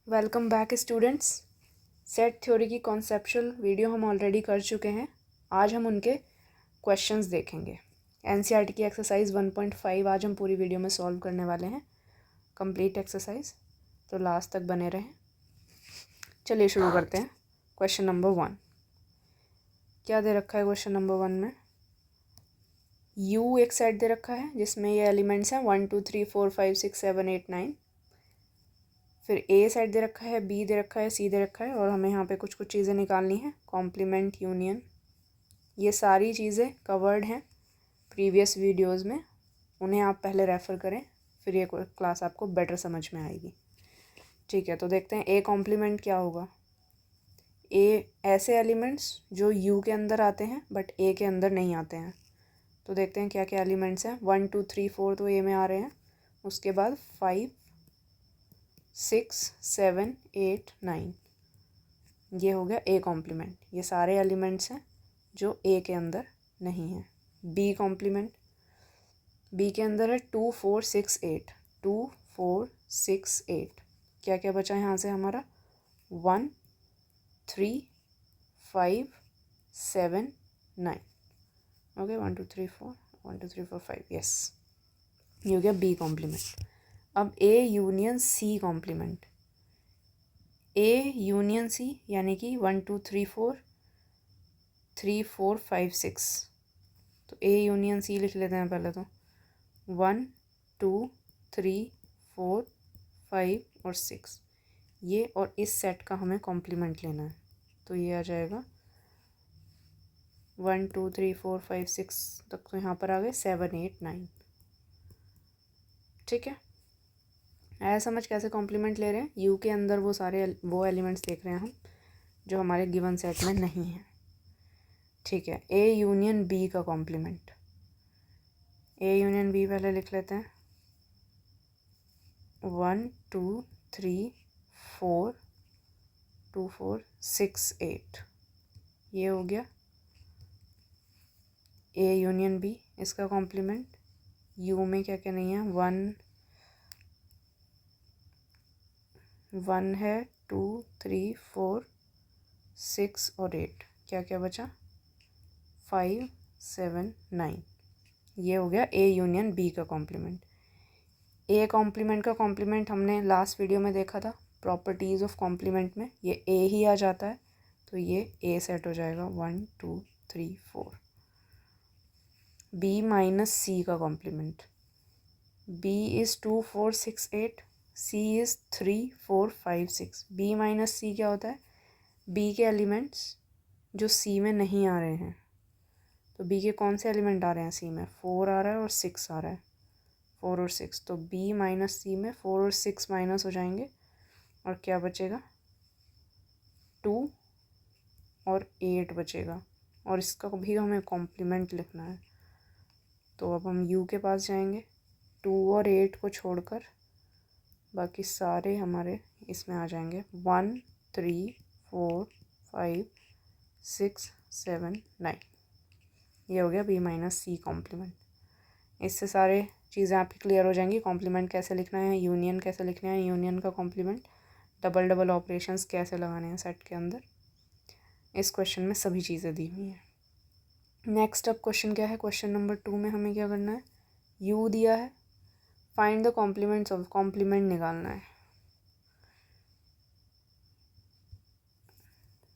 Welcome back students. Set theory की conceptual video हम already कर चुके हैं। आज हम उनके क्वेश्चंस देखेंगे। एनसीईआरटी की एक्सरसाइज 1.5 आज हम पूरी वीडियो में सॉल्व करने वाले हैं। कंप्लीट एक्सरसाइज, तो लास्ट तक बने रहें। चलिए शुरू करते हैं। क्वेश्चन नंबर 1 क्या दे रखा है? क्वेश्चन नंबर 1 में यू एक सेट दे रखा है जिसमें ये एलिमेंट्स हैं 1 2 3 4 5 6 7 8 9। फिर ए सेट दे रखा है, बी दे रखा है, सी दे रखा है और हमें यहाँ पे कुछ कुछ चीज़ें निकालनी है। कॉम्प्लीमेंट, यूनियन, ये सारी चीज़ें कवर्ड हैं प्रीवियस वीडियोस में। उन्हें आप पहले रेफ़र करें, फिर ये क्लास आपको बेटर समझ में आएगी। ठीक है, तो देखते हैं ए कॉम्प्लीमेंट क्या होगा। ए ऐसे एलिमेंट्स जो यू के अंदर आते हैं बट ए के अंदर नहीं आते हैं। तो देखते हैं क्या क्या एलिमेंट्स हैं। 1 2 3 4 तो ए में आ रहे हैं, उसके बाद 5 6 7 8 9, ये हो गया ए कॉम्प्लीमेंट। ये सारे एलिमेंट्स हैं जो ए के अंदर नहीं हैं। बी कॉम्प्लीमेंट, बी के अंदर है 2 4 6 8, 2 4 6 8। क्या क्या बचा यहाँ से हमारा? 1 3 5 7 9। ओके, 1 2 3 4 1 2 3 4 5, यस, ये हो गया बी कॉम्प्लीमेंट। अब A union C complement. A union C यानी कि 1 2 3 4 3 4 5 6। तो ए यूनियन सी लिख लेते हैं पहले। तो 1 2 3 4 5 और 6, ये और इस सेट का हमें कॉम्प्लीमेंट लेना है। तो ये आ जाएगा 1 2 3 4 5 6 तक, तो यहाँ पर आ गए 7 8 9। ठीक है, आया समझ कैसे कॉम्प्लीमेंट ले रहे हैं? यू के अंदर वो सारे वो एलिमेंट्स देख रहे हैं हम जो हमारे गिवन सेट में नहीं हैं। ठीक है, ए यूनियन बी का कॉम्प्लीमेंट। ए यूनियन बी पहले लिख लेते हैं। 1 2 3 4 2 4 6 8, ये हो गया ए यूनियन बी। इसका कॉम्प्लीमेंट यू में क्या क्या नहीं है? 1 है, 2 3 4 6 और 8। क्या क्या बचा? 5 7 9, ये हो गया ए यूनियन बी का कॉम्प्लीमेंट। ए कॉम्प्लीमेंट का कॉम्प्लीमेंट हमने लास्ट वीडियो में देखा था। प्रॉपर्टीज़ ऑफ कॉम्प्लीमेंट में ये ए ही आ जाता है, तो ये ए सेट हो जाएगा 1 2 3 4। बी माइनस सी का complement. B is 2 4 6 8, C is 3 4 5 6। B minus C क्या होता है? बी के एलिमेंट्स जो सी में नहीं आ रहे हैं। तो बी के कौन से एलिमेंट आ रहे हैं सी में? 4 आ रहा है और 6 आ रहा है, 4 और 6। तो बी माइनस सी में 4 और 6 माइनस हो जाएंगे और क्या बचेगा? 2 और 8 बचेगा, और इसका भी हमें कॉम्प्लीमेंट लिखना है। तो अब हम यू के पास जाएंगे। 2 और 8 को छोड़कर बाकी सारे हमारे इसमें आ जाएंगे। 1 3 4 5 6 7 9, ये हो गया बी माइनस सी कॉम्प्लीमेंट। इससे सारे चीज़ें आपकी क्लियर हो जाएंगी। कॉम्प्लीमेंट कैसे लिखना है, यूनियन कैसे लिखना है, यूनियन का कॉम्प्लीमेंट, डबल डबल ऑपरेशंस कैसे लगाने हैं सेट के अंदर। इस क्वेश्चन में सभी चीज़ें दी हुई हैं। नेक्स्ट अब क्वेश्चन क्या है? क्वेश्चन नंबर 2 में हमें क्या करना है? यू दिया है, find the complements of, complement निकालना है।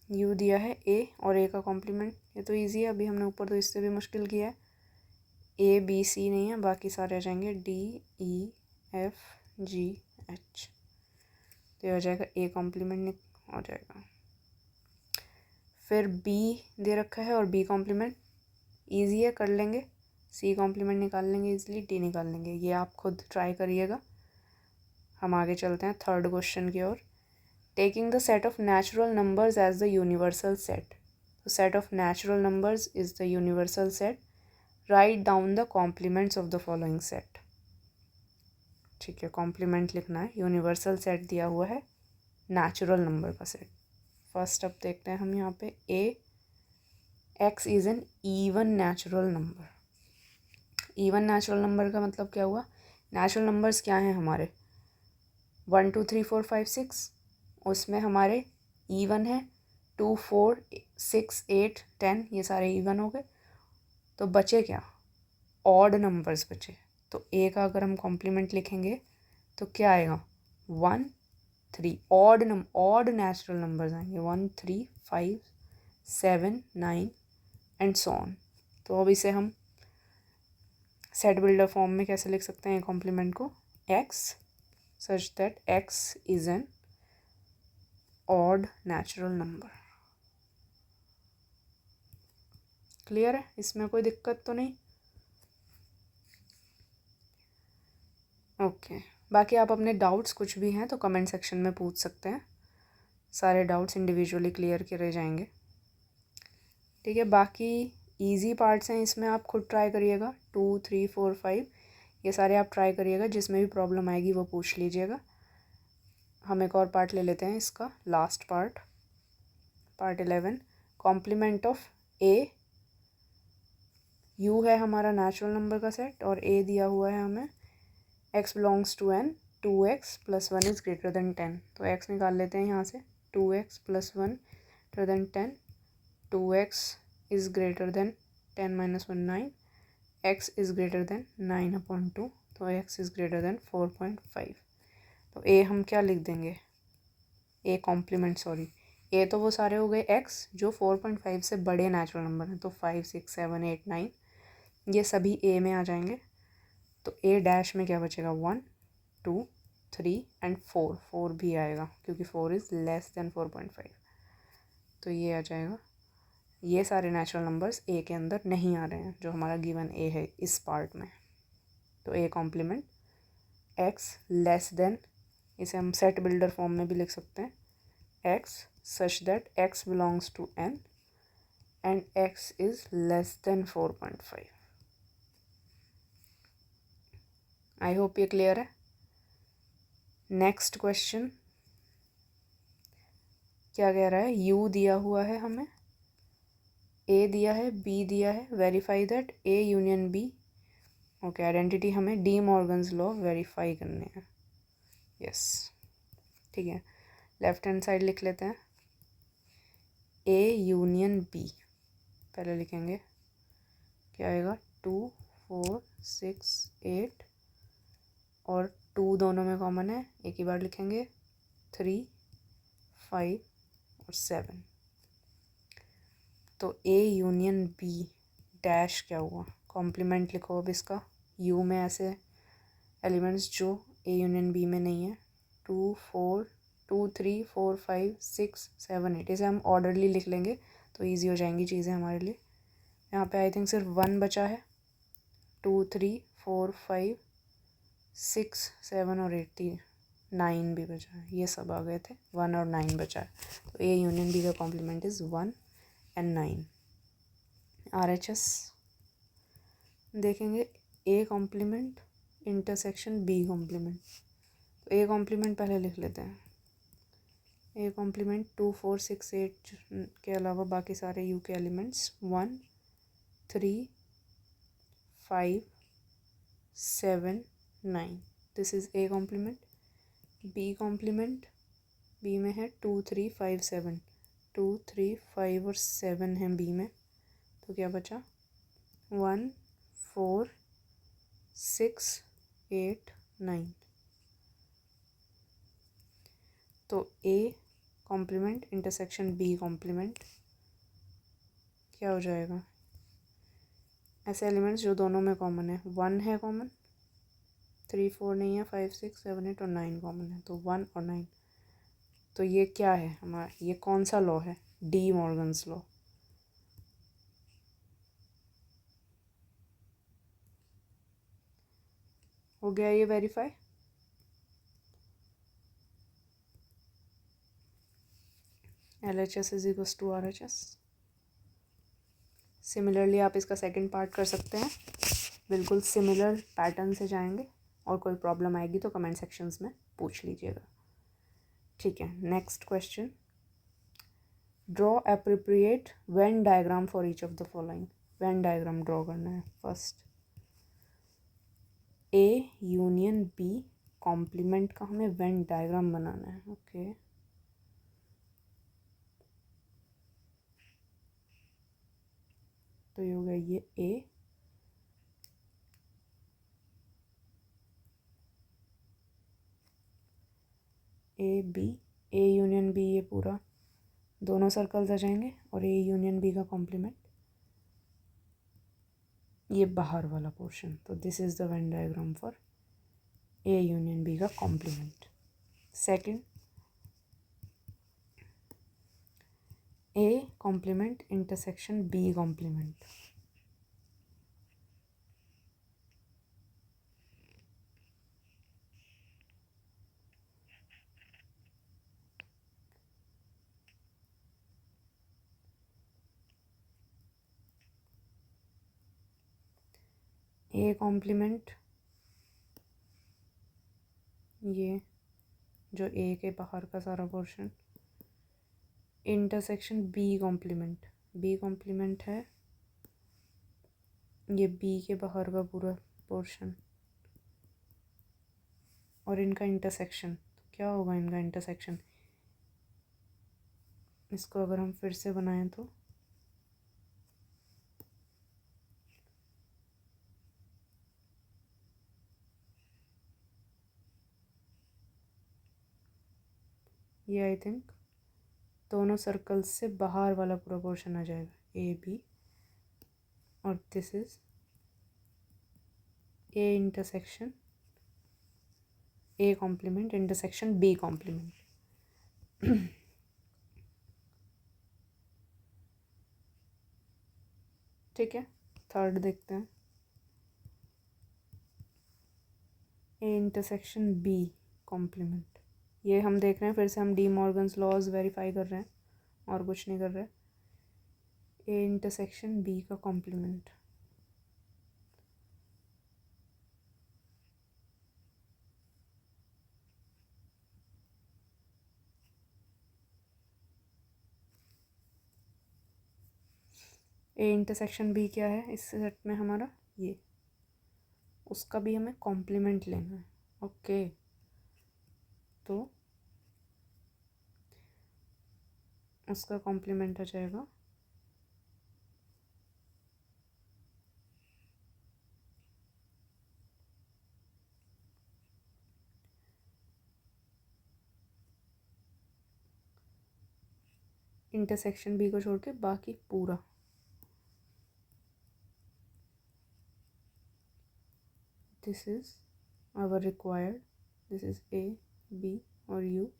यू दिया है ए और ए का कॉम्प्लीमेंट, ये तो इजी है, अभी हमने ऊपर तो इससे भी मुश्किल किया है। ए बी सी नहीं है, बाकी सारे आ जाएंगे D E F G H. तो ये हो जाएगा ए कॉम्प्लीमेंट हो जाएगा। फिर बी दे रखा है और बी कॉम्प्लीमेंट ईजी है, कर लेंगे। सी कॉम्प्लीमेंट निकाल लेंगे इजीली, डी निकाल लेंगे। ये आप खुद ट्राई करिएगा। हम आगे चलते हैं थर्ड क्वेश्चन की ओर। Taking the set of natural numbers as the universal set. तो set of natural numbers is the universal set. Write down the complements of the following set. ठीक है, कॉम्प्लीमेंट लिखना है। यूनिवर्सल सेट दिया हुआ है, नेचुरल नंबर का set. First अब देखते हैं हम यहाँ पे A x is an even natural number. Even natural number का मतलब क्या हुआ? नेचुरल नंबर्स क्या हैं हमारे? 1 2 3 4 5 6, उसमें हमारे इवन है 2 4 6 8 10, ये सारे इवन हो गए। तो बचे क्या, ऑड नंबर्स बचे। तो ए का अगर हम कॉम्प्लीमेंट लिखेंगे तो क्या आएगा 1 3। ऑड नेचुरल नंबर्स आएंगे 1 3 5 7 9 एंड सो ऑन। तो अब इसे हम सेट बिल्डर फॉर्म में कैसे लिख सकते हैं कॉम्प्लीमेंट को, x such that x is an odd natural number। Clear है, इसमें कोई दिक्कत तो नहीं? ओके बाकी आप अपने डाउट्स कुछ भी हैं तो कमेंट सेक्शन में पूछ सकते हैं, सारे डाउट्स इंडिविजुअली क्लियर करे जाएंगे। ठीक है, बाकी इजी पार्ट्स हैं, इसमें आप खुद ट्राई करिएगा। 2 3 4 5 ये सारे आप ट्राई करिएगा, जिसमें भी प्रॉब्लम आएगी वो पूछ लीजिएगा। हम एक और पार्ट ले लेते हैं इसका, last part 11, complement of A. U है हमारा नेचुरल नंबर का सेट और ए दिया हुआ है हमें x belongs to n, 2x + 1 is greater than 10। तो x निकाल लेते हैं यहाँ से, 2x + 1 greater than 10, 2x is greater than 10 - 1 9, x is greater then 9/2, तो x इज़ ग्रेटर देन 4.5। तो a हम क्या लिख देंगे, a कॉम्प्लीमेंट सॉरी, a तो वो सारे हो गए x जो 4.5 से बड़े नेचुरल नंबर हैं, तो 5 6 7 8 9 ये सभी a में आ जाएंगे। तो a डैश में क्या बचेगा 1 2 3 एंड 4 भी आएगा क्योंकि 4 इज़ लेस देन 4.5। तो ये आ जाएगा। ये सारे नेचुरल नंबर्स a के अंदर नहीं आ रहे हैं जो हमारा गिवन a है इस पार्ट में। तो a complement x less than, इसे हम सेट बिल्डर फॉर्म में भी लिख सकते हैं, x such that x belongs to n and x is less than 4.5। I hope ये क्लियर है। नेक्स्ट क्वेश्चन क्या कह रहा है, u दिया हुआ है हमें, a दिया है, b दिया है, verify that a union b। Okay identity हमें डी मॉर्गन्स लॉ वेरीफाई करने हैं। यस ठीक है, लेफ्ट हैंड साइड लिख लेते हैं, a यूनियन b पहले लिखेंगे, क्या आएगा 2 4 6 8 और 2 दोनों में कॉमन है, एक ही बार लिखेंगे 3 5 और 7। तो A यूनियन B डैश क्या हुआ, कॉम्प्लीमेंट लिखो अब इसका। U में ऐसे एलिमेंट्स जो A यूनियन B में नहीं है, 2 3 4 5 6 7 8, इसे हम ऑर्डरली लिख लेंगे तो ईजी हो जाएंगी चीज़ें हमारे लिए। यहाँ पे आई थिंक सिर्फ 1 बचा है, 2 3 4 5 6 7 और 8 थी, 9 भी बचा है, ये सब आ गए थे, 1 और 9 बचा है। तो A यूनियन B का कॉम्प्लीमेंट इज़ 1 and 9। RHS देखेंगे, A complement intersection B complement. तो A कॉम्प्लीमेंट पहले लिख लेते हैं, A कॉम्प्लीमेंट 2 4 6 8 के अलावा बाकी सारे U के elements 1 3 5 7 9, this is A complement. B complement, B में है 2 3 5 7, 2 3 5 और 7 हैं B में, तो क्या बचा 1 4 6 8 9। तो A complement intersection B complement क्या हो जाएगा, ऐसे एलिमेंट्स जो दोनों में कॉमन है, 1 है कॉमन, 3 4 नहीं है, 5 6 7 8 और 9 कॉमन है, तो 1 और 9। तो ये क्या है हमारा, ये कौन सा लॉ है, डी मॉर्गन्स लॉ। हो गया ये verify. LHS is equals to RHS। Similarly आप इसका सेकंड पार्ट कर सकते हैं, बिल्कुल सिमिलर पैटर्न से जाएंगे, और कोई प्रॉब्लम आएगी तो कमेंट सेक्शंस में पूछ लीजिएगा। ठीक है, next question, draw appropriate Venn diagram for each of the following. Venn diagram draw करना है first, A union B complement का हमें वेन डायग्राम बनाना है। ओके तो ये हो गया ये A B, A union B, ये पूरा दोनों सर्कल्स आ जाएंगे और ए यूनियन बी का कॉम्प्लीमेंट ये बाहर वाला पोर्शन। तो this is the Venn diagram for A union B का complement. Second, A complement intersection B complement. A complement, ये जो ए के बाहर का सारा portion, intersection B complement, B complement है ये बी के बाहर का पूरा पोर्शन और इनका इंटरसेक्शन। तो क्या होगा इनका इंटरसेक्शन, इसको अगर हम फिर से बनाएं तो ये आई थिंक दोनों सर्कल्स से बाहर वाला पूरा पोर्शन आ जाएगा ए बी, और this is A intersection A complement intersection B complement. ठीक है, थर्ड देखते हैं, ए इंटरसेक्शन बी कॉम्प्लीमेंट। ये हम देख रहे हैं फिर से, हम डी मॉर्गन्स लॉज वेरीफाई कर रहे हैं और कुछ नहीं कर रहे। ए इंटरसेक्शन बी का कॉम्प्लीमेंट, ए इंटरसेक्शन बी क्या है इस सेट में हमारा, ये उसका भी हमें कॉम्प्लीमेंट लेना है। ओके, तो उसका कॉम्प्लीमेंट आ जाएगा इंटरसेक्शन बी को छोड़ के बाकी पूरा। This is our required, this is A B और यू,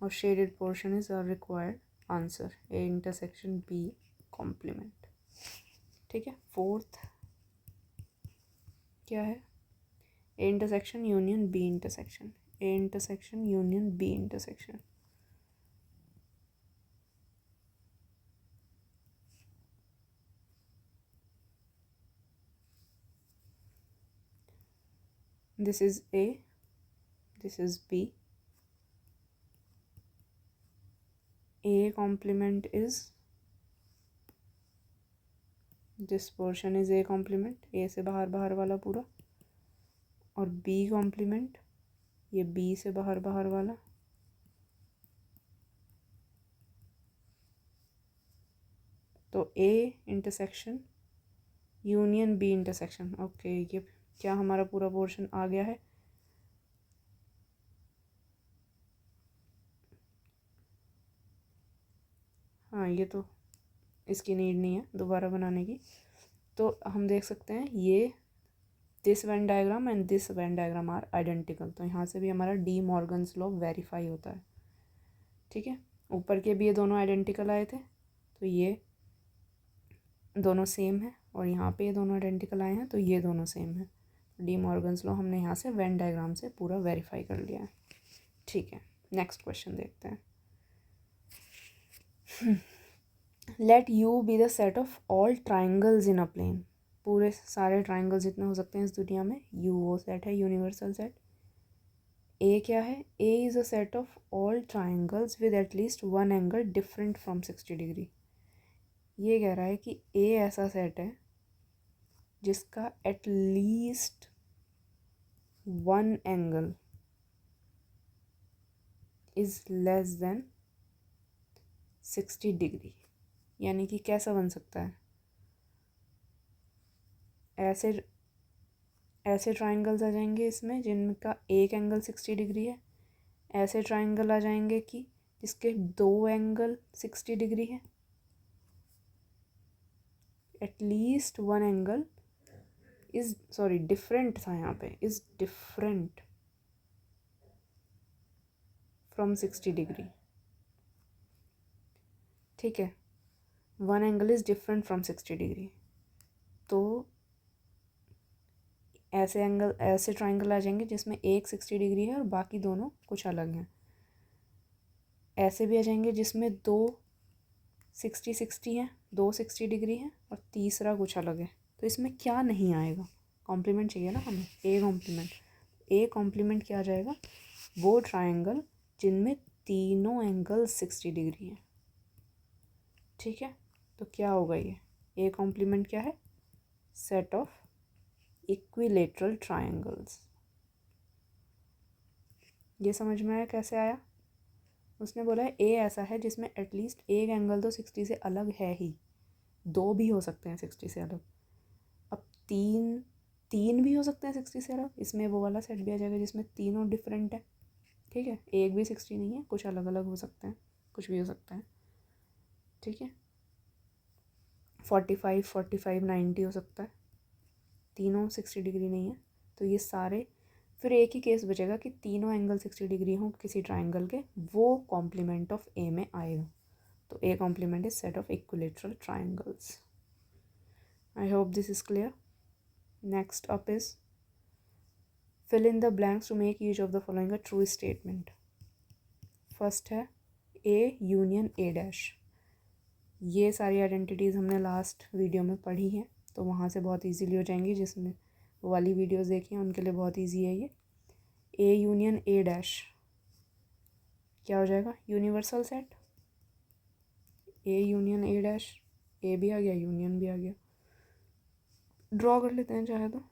और shaded portion is our required answer, A intersection B complement. ठीक है, फोर्थ क्या है, A intersection union B intersection, A intersection union B intersection. This is A, this is B. A complement is, this portion is A complement, A से बाहर बाहर वाला पूरा, और B complement ये B से बाहर बाहर वाला, तो A intersection union B intersection. Okay, ये क्या हमारा पूरा पोर्शन आ गया है। हाँ, ये तो इसकी नीड नहीं है दोबारा बनाने की। तो हम देख सकते हैं ये this Venn diagram and this Venn diagram are identical, तो यहाँ से भी हमारा डी मॉर्गन्स लॉ वेरीफाई होता है। ठीक है, ऊपर के भी ये दोनों आइडेंटिकल आए थे, तो ये दोनों सेम है, और यहाँ पे ये दोनों आइडेंटिकल आए हैं तो ये दोनों सेम है। डी मॉर्गन्स लॉ हमने यहाँ से वेन डायग्राम से पूरा वेरीफाई कर लिया है। ठीक है, नेक्स्ट क्वेश्चन देखते हैं। Let U be the set of all triangles in a plane, पूरे सारे ट्राइंगल्स जितने हो सकते हैं इस दुनिया में, यू वो सेट है, यूनिवर्सल सेट। ए क्या है, A is a set of all triangles with at least one angle different from 60 degree. ये कह रहा है कि ए ऐसा सेट है जिसका at least one angle is less than 60 degree. यानी कि कैसा बन सकता है, ऐसे ऐसे ट्राइंगल्स आ जाएंगे इसमें जिनका एक एंगल 60 डिग्री है। ऐसे ट्राइंगल आ जाएंगे कि जिसके दो एंगल 60 डिग्री है। At least one angle is different था यहाँ पे, इज डिफरेंट फ्रॉम 60 डिग्री। ठीक है, one angle is different from 60 degree. तो ऐसे ट्राइंगल आ जाएंगे जिसमें एक 60 डिग्री है और बाकी दोनों कुछ अलग हैं। ऐसे भी आ जाएंगे जिसमें दो 60 हैं, दो 60 डिग्री हैं और तीसरा कुछ अलग है। तो इसमें क्या नहीं आएगा? कॉम्प्लीमेंट चाहिए ना हमें, ए कॉम्प्लीमेंट। ए कॉम्प्लीमेंट क्या आ जाएगा? वो ट्राइंगल जिनमें तीनों एंगल 60 डिग्री हैं। ठीक है, तो क्या होगा ये? ए कॉम्प्लीमेंट क्या है? Set of equilateral triangles. ये समझ में आया कैसे आया? उसने बोला है ए ऐसा है जिसमें एटलीस्ट एक एंगल तो 60 से अलग है ही, दो भी हो सकते हैं 60 से अलग। अब तीन भी हो सकते हैं 60 से अलग। इसमें वो वाला सेट भी आ जाएगा जिसमें तीनों डिफरेंट है। ठीक है, एक भी 60 नहीं है, कुछ अलग अलग हो सकते हैं, कुछ भी हो सकता है। ठीक है, 45 90 हो सकता है, तीनों 60 डिग्री नहीं है। तो ये सारे, फिर एक ही केस बचेगा कि तीनों एंगल 60 डिग्री हों किसी ट्राइंगल के, वो कॉम्प्लीमेंट ऑफ ए में आएगा। तो A complement is set of equilateral triangles. I hope this is clear. Next up is fill in the blanks to make each of the following a true statement. First है A union A dash. ये सारी identities हमने last video में पढ़ी हैं, तो वहाँ से बहुत इजीली हो जाएंगी। जिसने वो वाली वीडियोस देखी हैं उनके लिए बहुत इजी है ये। A यूनियन A डैश क्या हो जाएगा? Universal set. A union A dash, A भी आ गया, यूनियन भी आ गया। ड्रॉ कर लेते हैं चाहे तो।